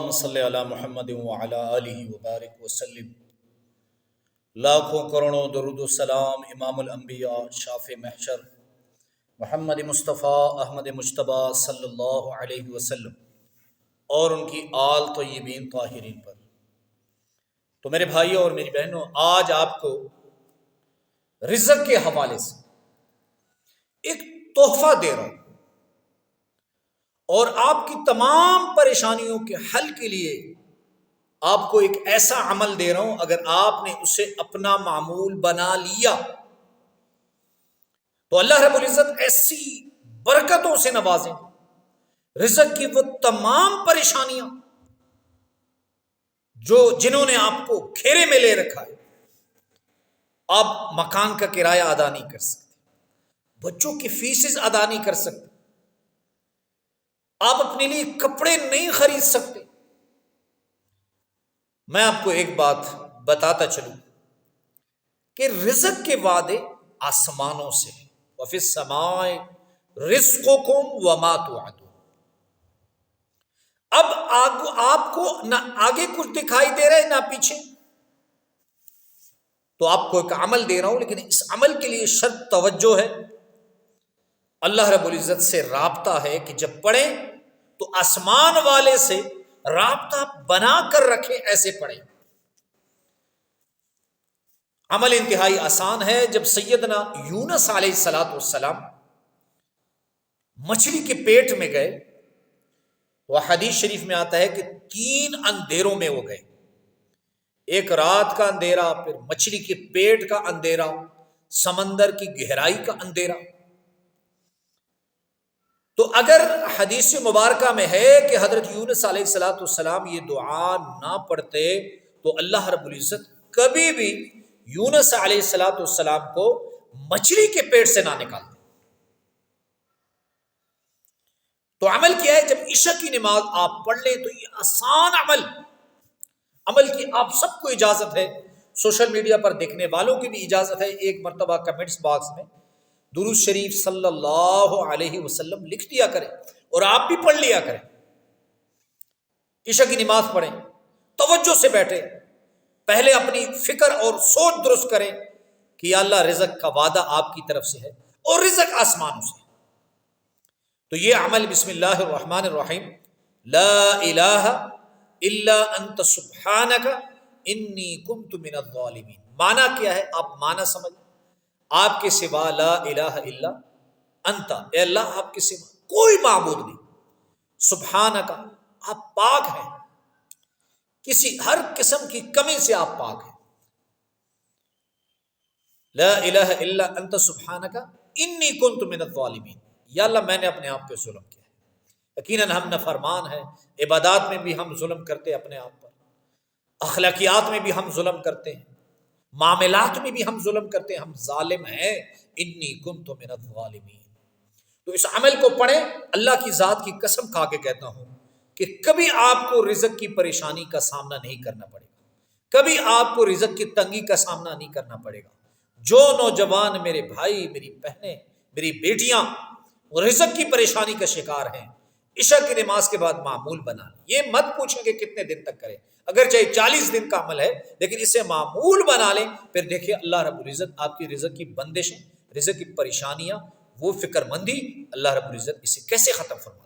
اللہم صلی علی محمد وعلی آلہ وبارک وسلم۔ لاکھوں کروڑوں درود و سلام امام الانبیاء شافع محشر محمد مصطفیٰ احمد مجتبیٰ صلی اللہ علیہ وسلم اور ان کی آل طیبین طاہرین پر۔ تو میرے بھائیوں اور میری بہنوں، آج آپ کو رزق کے حوالے سے ایک تحفہ دے رہا ہوں اور آپ کی تمام پریشانیوں کے حل کے لیے آپ کو ایک ایسا عمل دے رہا ہوں، اگر آپ نے اسے اپنا معمول بنا لیا تو اللہ رب العزت ایسی برکتوں سے نوازیں، رزق کی وہ تمام پریشانیاں جنہوں نے آپ کو گھیرے میں لے رکھا ہے، آپ مکان کا کرایہ ادا نہیں کر سکتے، بچوں کی فیسز ادا نہیں کر سکتے، آپ اپنے لیے کپڑے نہیں خرید سکتے۔ میں آپ کو ایک بات بتاتا چلوں کہ رزق کے وعدے آسمانوں سے ہیں، وَفِي السَّمَاءِ رِزْقُكُمْ وَمَا تُوعَدُونَ۔ اب آپ کو نہ آگے کچھ دکھائی دے رہا ہے نہ پیچھے، تو آپ کو ایک عمل دے رہا ہوں، لیکن اس عمل کے لیے شرط توجہ ہے، اللہ رب العزت سے رابطہ ہے کہ جب پڑھیں تو آسمان والے سے رابطہ بنا کر رکھیں، ایسے پڑھیں۔ عمل انتہائی آسان ہے۔ جب سیدنا یونس علیہ السلام مچھلی کے پیٹ میں گئے، وہ حدیث شریف میں آتا ہے کہ 3 اندھیروں میں وہ گئے، ایک رات کا اندھیرا، پھر مچھلی کے پیٹ کا اندھیرا، سمندر کی گہرائی کا اندھیرا۔ تو اگر حدیث مبارکہ میں ہے کہ حضرت یونس علیہ السلام یہ دعا نہ پڑھتے تو اللہ رب العزت کبھی بھی یونس علیہ السلام کو مچھلی کے پیٹ سے نہ نکالتے۔ تو عمل کیا ہے؟ جب عشاء کی نماز آپ پڑھ لیں تو یہ آسان عمل کی آپ سب کو اجازت ہے، سوشل میڈیا پر دیکھنے والوں کی بھی اجازت ہے، ایک مرتبہ کمنٹس باکس میں درود شریف صلی اللہ علیہ وسلم لکھ دیا کریں اور آپ بھی پڑھ لیا کریں۔ عشاء کی نماز پڑھیں، توجہ سے بیٹھیں، پہلے اپنی فکر اور سوچ درست کریں کہ یا اللہ رزق کا وعدہ آپ کی طرف سے ہے اور رزق آسمانوں سے ہے۔ تو یہ عمل بسم اللہ الرحمن الرحیم، لا الہ الا انت سبحانک انی کنت من الظالمین، معنی کیا ہے؟ آپ معنی سمجھ، آپ کے سوا لا الہ الا انت، اے اللہ آپ کے سوا کوئی معبود نہیں، سبحانک آپ پاک ہیں، کسی ہر قسم کی کمی سے آپ پاک ہیں، لا الہ الا انت سبحانک انی کنت من الظالمین، یا اللہ میں نے اپنے آپ پہ ظلم کیا ہے، یقیناً ہم نافرمان ہیں، عبادات میں بھی ہم ظلم کرتے ہیں اپنے آپ پر، اخلاقیات میں بھی ہم ظلم کرتے ہیں، معاملات میں بھی ہم ظلم کرتے ہیں، ہم ظالم ہیں، انی کنت من الظالمین۔ تو اس عمل کو پڑھیں، اللہ کی ذات کی قسم کھا کے کہتا ہوں کہ کبھی آپ کو رزق کی پریشانی کا سامنا نہیں کرنا پڑے گا، کبھی آپ کو رزق کی تنگی کا سامنا نہیں کرنا پڑے گا۔ جو نوجوان میرے بھائی، میری بہنیں، میری بیٹیاں رزق کی پریشانی کا شکار ہیں، عشاء کی نماز کے بعد معمول بنا لیں، یہ مت پوچھیں کہ کتنے دن تک کریں، اگر چاہے 40 دن کا عمل ہے لیکن اسے معمول بنا لیں، پھر دیکھیں اللہ رب العزت آپ کی رزق کی بندشیں، رزق کی پریشانیاں، وہ فکر مندی اللہ رب العزت اسے کیسے ختم فرما